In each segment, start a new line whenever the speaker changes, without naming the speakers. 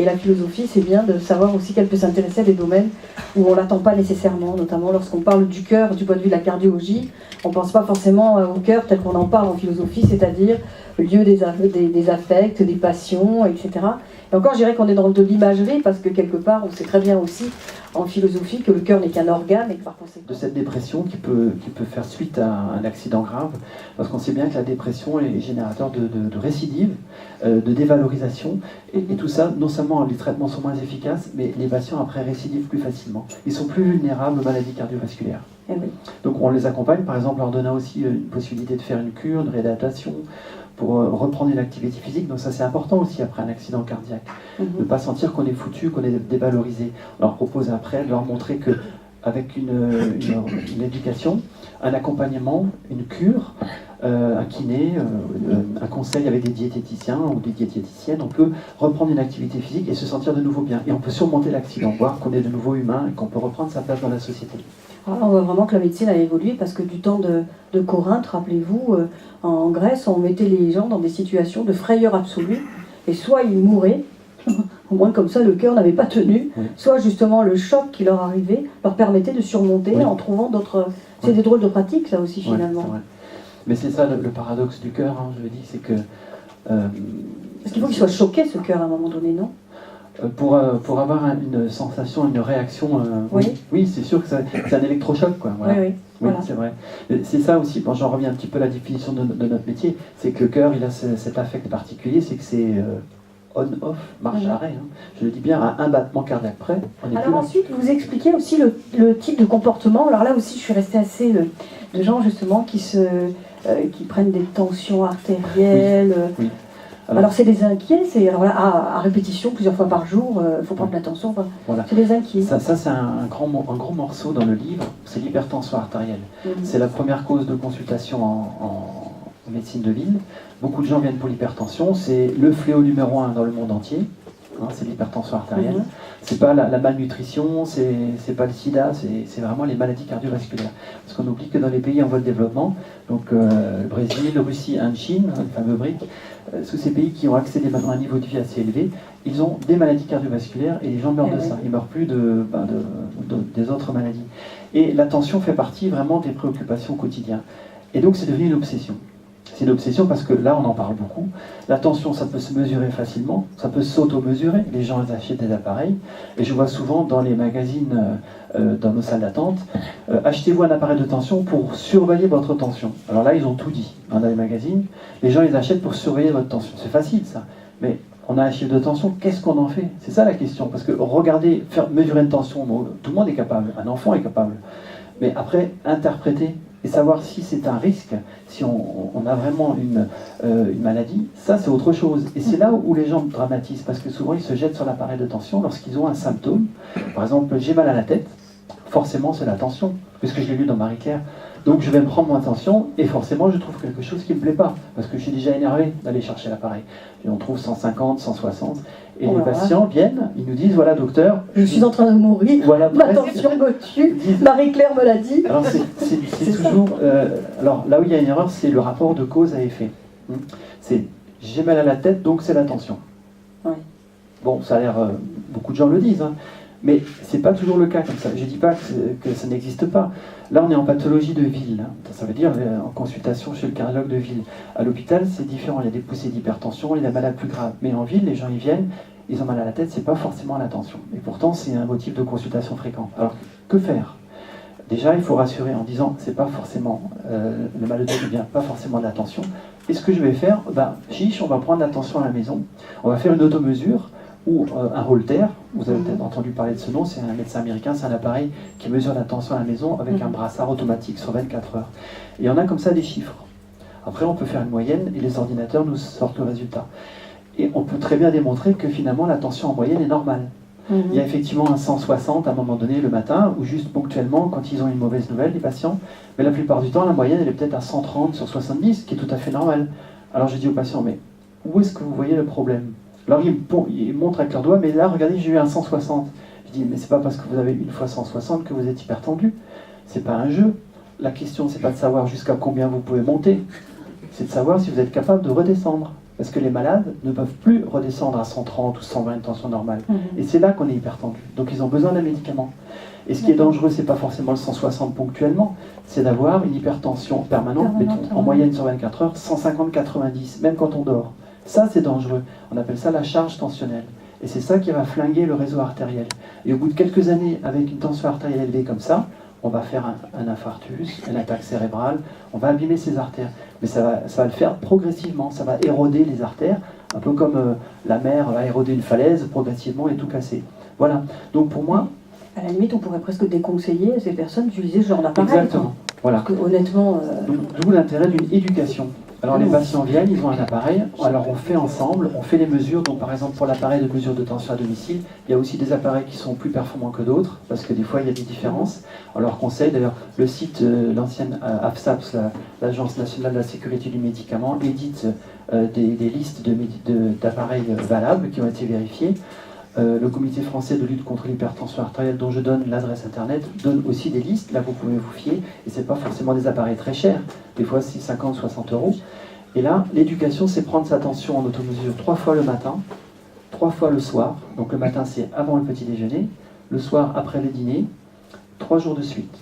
Et la philosophie, c'est bien de savoir aussi qu'elle peut s'intéresser à des domaines où on ne l'attend pas nécessairement, notamment lorsqu'on parle du cœur du point de vue de la cardiologie. On ne pense pas forcément au cœur tel qu'on en parle en philosophie, c'est-à-dire le lieu des affects, des passions, etc. Et encore, je dirais qu'on est dans de l'imagerie, parce que quelque part, on sait très bien aussi en philosophie que le cœur n'est qu'un organe et que par conséquent...
De cette dépression qui peut faire suite à un accident grave, parce qu'on sait bien que la dépression est générateur de récidive, de dévalorisation, et tout ça, non seulement les traitements sont moins efficaces, mais les patients après récidivent plus facilement. Ils sont plus vulnérables aux maladies cardiovasculaires.
Eh oui.
Donc on les accompagne, par exemple, en leur donnant aussi une possibilité de faire une cure, une réadaptation, pour reprendre une activité physique. Donc ça c'est important aussi après un accident cardiaque, de ne pas sentir qu'on est foutu, qu'on est dévalorisé. On leur propose après de leur montrer que avec une éducation, un accompagnement, une cure, un kiné, un conseil avec des diététiciens ou des diététiciennes, on peut reprendre une activité physique et se sentir de nouveau bien. Et on peut surmonter l'accident, voir qu'on est de nouveau humain et qu'on peut reprendre sa place dans la société.
Alors, on voit vraiment que la médecine a évolué, parce que du temps de Corinthe, rappelez-vous, en Grèce, on mettait les gens dans des situations de frayeur absolue, et soit ils mouraient, au moins comme ça le cœur n'avait pas tenu,
oui.
Soit justement le choc qui leur arrivait leur permettait de surmonter, oui, en trouvant d'autres... C'est oui, des drôles de pratiques, ça aussi, finalement.
Oui, mais c'est ça le paradoxe du cœur, hein, je le dis, c'est que...
Parce qu'il faut qu'il soit choqué, ce cœur, à un moment donné, non ?
Pour avoir une sensation, une réaction, oui, c'est sûr que c'est un électrochoc, quoi. Voilà.
Oui, voilà.
C'est vrai. C'est ça aussi, bon, j'en reviens un petit peu à la définition de notre métier, c'est que le cœur, il a cet affect particulier, c'est que c'est on-off, marche-arrêt. Hein. Je le dis bien, à un battement cardiaque près.
Alors ensuite, vous expliquez aussi le type de comportement. Alors là aussi, je suis restée assez de gens, justement, qui prennent des tensions artérielles.
Oui.
Alors c'est des inquiets, alors là, à répétition, plusieurs fois par jour, il faut prendre l'attention. Voilà. C'est des inquiets.
Ça c'est un gros morceau dans le livre, c'est l'hypertension artérielle. C'est la première cause de consultation en médecine de ville. Beaucoup de gens viennent pour l'hypertension, c'est le fléau numéro 1 dans le monde entier, hein, c'est l'hypertension artérielle. C'est pas la malnutrition, c'est pas le sida, c'est vraiment les maladies cardiovasculaires. Parce qu'on oublie que dans les pays en voie de développement, donc le Brésil, Russie, Inde, Chine, le fameux BRIC, tous ces pays qui ont accédé maintenant à un niveau de vie assez élevé, ils ont des maladies cardiovasculaires et les gens meurent de ça. Ils ne meurent plus des autres maladies. Et la tension fait partie vraiment des préoccupations quotidiennes. Et donc c'est devenu une obsession. C'est une obsession parce que là, on en parle beaucoup. La tension, ça peut se mesurer facilement, ça peut s'auto-mesurer. Les gens achètent des appareils. Et je vois souvent dans les magazines, dans nos salles d'attente, achetez-vous un appareil de tension pour surveiller votre tension. Alors là, ils ont tout dit dans les magazines. Les gens, ils achètent pour surveiller votre tension. C'est facile, ça. Mais on a un chiffre de tension, qu'est-ce qu'on en fait? C'est ça la question. Parce que regardez, faire mesurer une tension, tout le monde est capable. Un enfant est capable. Mais après, interpréter et savoir si c'est un risque, si on a vraiment une maladie, ça c'est autre chose. Et c'est là où les gens dramatisent, parce que souvent ils se jettent sur l'appareil de tension lorsqu'ils ont un symptôme. Par exemple, j'ai mal à la tête, forcément c'est la tension, puisque je l'ai lu dans Marie-Claire. Donc je vais me prendre mon attention, et forcément je trouve quelque chose qui ne me plaît pas, parce que je suis déjà énervé d'aller chercher l'appareil. Et on trouve 150, 160, et les patients viennent, ils nous disent, voilà docteur,
je suis en train de mourir, voilà, ma tension me tue, Marie-Claire me l'a dit.
Alors c'est toujours... alors là où il y a une erreur, c'est le rapport de cause à effet. C'est j'ai mal à la tête, donc c'est la tension.
Ouais.
Bon, ça a l'air... beaucoup de gens le disent, hein. Mais c'est pas toujours le cas comme ça. Je dis pas que ça n'existe pas. Là, on est en pathologie de ville. Hein. Ça veut dire en consultation chez le cardiologue de ville. À l'hôpital, c'est différent. Il y a des poussées d'hypertension, il y a des malades plus graves. Mais en ville, les gens y viennent, ils ont mal à la tête, c'est pas forcément la tension. Et pourtant, c'est un motif de consultation fréquent. Alors, que faire? Déjà, il faut rassurer en disant, c'est pas forcément le mal de tête, vient pas forcément de la tension. Et ce que je vais faire, chiche, on va prendre la tension à la maison. On va faire une automesure ou un Holter, vous avez peut-être entendu parler de ce nom, c'est un médecin américain, c'est un appareil qui mesure la tension à la maison avec un brassard automatique sur 24 heures. Et on a comme ça des chiffres. Après, on peut faire une moyenne et les ordinateurs nous sortent le résultat. Et on peut très bien démontrer que finalement, la tension en moyenne est normale. Il y a effectivement un 160 à un moment donné le matin, ou juste ponctuellement quand ils ont une mauvaise nouvelle, les patients. Mais la plupart du temps, la moyenne, elle est peut-être à 130 sur 70, ce qui est tout à fait normal. Alors je dis aux patients, mais où est-ce que vous voyez le problème? Alors ils montrent avec leurs doigts, mais là, regardez, j'ai eu un 160. Je dis, mais c'est pas parce que vous avez une fois 160 que vous êtes hypertendu. C'est pas un jeu. La question, c'est pas de savoir jusqu'à combien vous pouvez monter. C'est de savoir si vous êtes capable de redescendre. parce que les malades ne peuvent plus redescendre à 130 ou 120 de tension normale. Et c'est là qu'on est hypertendu. Donc ils ont besoin d'un médicament. Et ce qui est dangereux, c'est pas forcément le 160 ponctuellement, c'est d'avoir une hypertension permanente, mettons, en moyenne sur 24 heures, 150-90, même quand on dort. Ça, c'est dangereux. On appelle ça la charge tensionnelle. Et c'est ça qui va flinguer le réseau artériel. Et au bout de quelques années, avec une tension artérielle élevée comme ça, on va faire un infarctus, une attaque cérébrale, on va abîmer ses artères. Mais ça va le faire progressivement, ça va éroder les artères, un peu comme la mer va éroder une falaise progressivement et tout casser. Voilà. Donc pour moi...
À la limite, on pourrait presque déconseiller à ces personnes d'utiliser ce genre d'appareil.
Exactement. Voilà.
Parce que honnêtement...
D'où l'intérêt d'une éducation. Alors les patients viennent, ils ont un appareil, alors on fait ensemble, on fait les mesures. Donc par exemple pour l'appareil de mesure de tension à domicile, il y a aussi des appareils qui sont plus performants que d'autres, parce que des fois il y a des différences. On leur conseille, d'ailleurs le site, l'ancienne AFSAPS, l'Agence nationale de la sécurité du médicament, édite des listes d'appareils valables qui ont été vérifiés. Le comité français de lutte contre l'hypertension artérielle, dont je donne l'adresse internet, donne aussi des listes. Là, vous pouvez vous fier. Et ce n'est pas forcément des appareils très chers. Des fois, c'est 50, 60 euros. Et là, l'éducation, c'est prendre sa tension en automesure 3 fois le matin, 3 fois le soir. Donc le matin, c'est avant le petit déjeuner. Le soir, après le dîner. 3 jours de suite,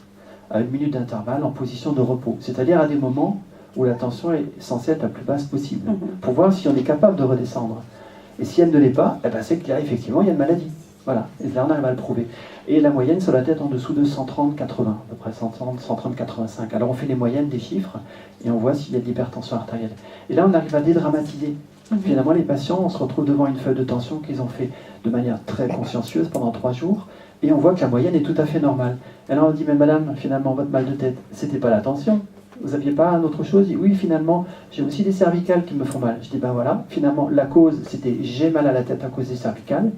à 1 minute d'intervalle, en position de repos. C'est-à-dire à des moments où la tension est censée être la plus basse possible. Pour voir si on est capable de redescendre. Et si elle ne l'est pas, eh ben c'est qu'il y a effectivement il y a une maladie. Voilà. Et là on arrive à le prouver. Et la moyenne sur la tête en dessous de 130-80, à peu près 130-130-85. Alors on fait les moyennes des chiffres et on voit s'il y a de l'hypertension artérielle. Et là on arrive à dédramatiser. Finalement les patients, on se retrouve devant une feuille de tension qu'ils ont fait de manière très consciencieuse pendant 3 jours et on voit que la moyenne est tout à fait normale. Et là on dit mais madame, finalement votre mal de tête, c'était pas la tension. Vous n'aviez pas une autre chose? Oui, finalement, j'ai aussi des cervicales qui me font mal. Je dis, ben voilà, finalement, la cause, c'était j'ai mal à la tête à cause des cervicales,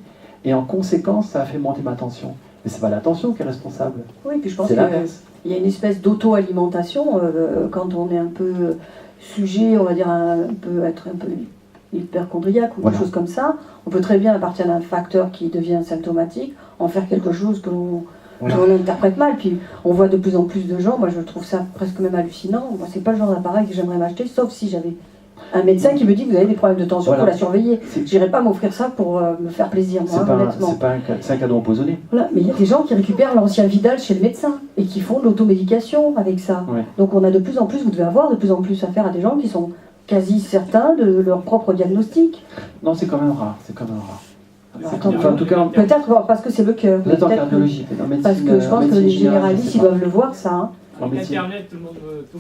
et en conséquence, ça a fait monter ma tension. Mais c'est pas la tension qui est responsable.
Oui, puis je pense qu'il y a une espèce d'auto-alimentation quand on est un peu sujet, on va dire, être un peu hyperchondriaque ou quelque chose comme ça. On peut très bien, à partir d'un facteur qui devient symptomatique, en faire quelque chose que l'on interprète mal, puis on voit de plus en plus de gens, moi je trouve ça presque même hallucinant. Moi c'est pas le genre d'appareil que j'aimerais m'acheter, sauf si j'avais un médecin qui me dit que vous avez des problèmes de tension, pour la surveiller. J'irais pas m'offrir ça pour me faire plaisir, moi, honnêtement.
C'est un cadeau empoisonné.
Voilà. Mais il y a des gens qui récupèrent l'ancien Vidal chez le médecin et qui font de l'automédication avec ça. Ouais. Donc on a de plus en plus, vous devez avoir de plus en plus affaire à des gens qui sont quasi certains de leur propre diagnostic.
Non, c'est quand même rare, c'est quand même rare.
En tout cas, peut-être parce que c'est le cœur.
Peut-être en cardiologie,
parce que je pense que les généralistes, ils doivent le voir, ça. Hein.
Internet, tout le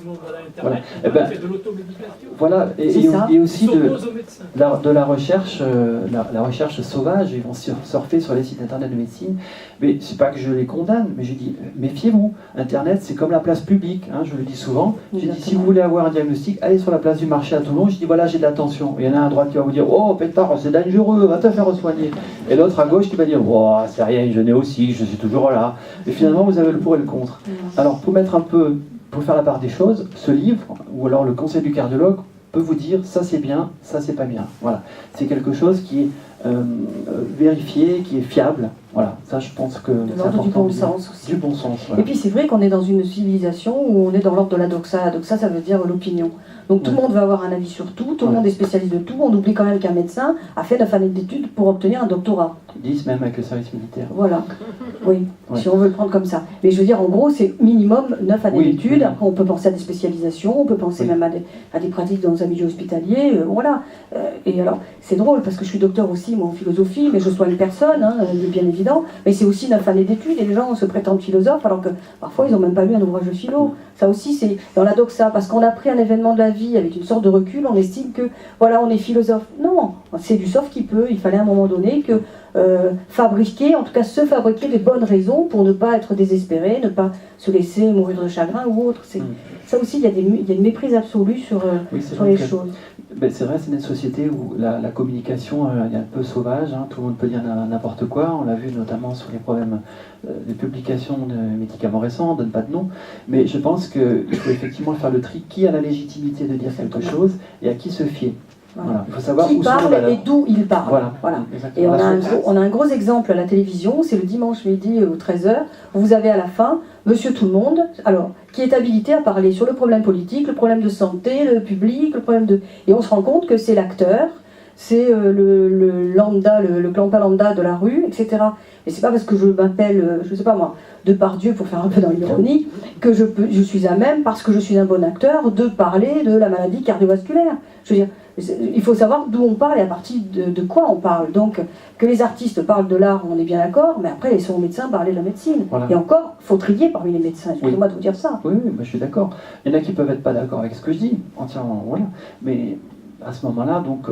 monde va à Internet,
voilà.
C'est de l'automédication.
Voilà, et aussi de la recherche, la recherche sauvage, ils vont surfer sur les sites Internet de médecine, mais c'est pas que je les condamne, mais je dis, méfiez-vous, Internet c'est comme la place publique, hein, je le dis souvent, je dis, si vous voulez avoir un diagnostic, allez sur la place du marché à Toulon, je dis, voilà, j'ai de la tension, il y en a un à droite qui va vous dire, oh pétard, c'est dangereux, va te faire soigner, et l'autre à gauche qui va dire, oh, c'est rien, je n'ai aussi, je suis toujours là, et finalement vous avez le pour et le contre. Alors pour mettre un peu, pour faire la part des choses, ce livre, ou alors le conseil du cardiologue, peut vous dire ça c'est bien, ça c'est pas bien. Voilà. C'est quelque chose qui est vérifié, qui est fiable. Voilà. Ça je pense que c'est important.
Du bon sens aussi.
Du bon sens. Voilà.
Et puis c'est vrai qu'on est dans une civilisation où on est dans l'ordre de la doxa. La doxa, ça veut dire l'opinion. Donc tout le monde va avoir un avis sur tout, tout le monde est spécialiste de tout. On oublie quand même qu'un médecin a fait 9 années d'études pour obtenir un doctorat.
10 même avec le service militaire.
Voilà. Oui, si on veut le prendre comme ça. Mais je veux dire, en gros, c'est minimum 9 années d'études. Après, on peut penser à des spécialisations, on peut penser même à des pratiques dans un milieu hospitalier. Voilà. Et alors, c'est drôle parce que je suis docteur aussi, moi, en philosophie, mais je soigne personne, hein, bien évident. Mais c'est aussi 9 années d'études et les gens se prétendent philosophes alors que parfois, ils n'ont même pas lu un ouvrage de philo. Ça aussi, c'est dans la doxa, parce qu'on a pris un événement de la vie avec une sorte de recul, on estime que, voilà, on est philosophe. Non, c'est du sauf qui peut. Il fallait à un moment donné que fabriquer, en tout cas se fabriquer des bonnes raisons pour ne pas être désespéré, ne pas se laisser mourir de chagrin ou autre. Ça aussi, il y a une méprise absolue sur les choses.
Ben, c'est vrai, c'est une société où la communication est un peu sauvage, hein, tout le monde peut dire n'importe quoi, on l'a vu notamment sur les problèmes des publications de médicaments récents, on ne donne pas de nom, mais je pense qu'il faut effectivement faire le tri, qui a la légitimité de dire quelque chose et à qui se fier. Voilà. Il faut savoir
qui
où sont les
parle
valeurs.
et d'où il parle.
Voilà.
Et
Exactement.
on a un gros exemple à la télévision, c'est le dimanche midi aux 13h, vous avez à la fin Monsieur Tout-le-Monde, alors, qui est habilité à parler sur le problème politique, le problème de santé, le public, le problème de... Et on se rend compte que c'est l'acteur, c'est le lambda, le clampin lambda de la rue, etc. Et c'est pas parce que je m'appelle, je sais pas moi, Depardieu, pour faire un peu dans l'ironie, que je suis à même, parce que je suis un bon acteur, de parler de la maladie cardiovasculaire. Je veux dire, il faut savoir d'où on parle et à partir de quoi on parle. Donc, que les artistes parlent de l'art, on est bien d'accord, mais après, laissons aux médecins parler de la médecine.
Voilà.
Et encore, il faut trier parmi les médecins, excusez-moi de vous dire ça.
Oui, je suis d'accord. Il y en a qui peuvent être pas d'accord avec ce que je dis, entièrement, voilà. Mais à ce moment-là, donc...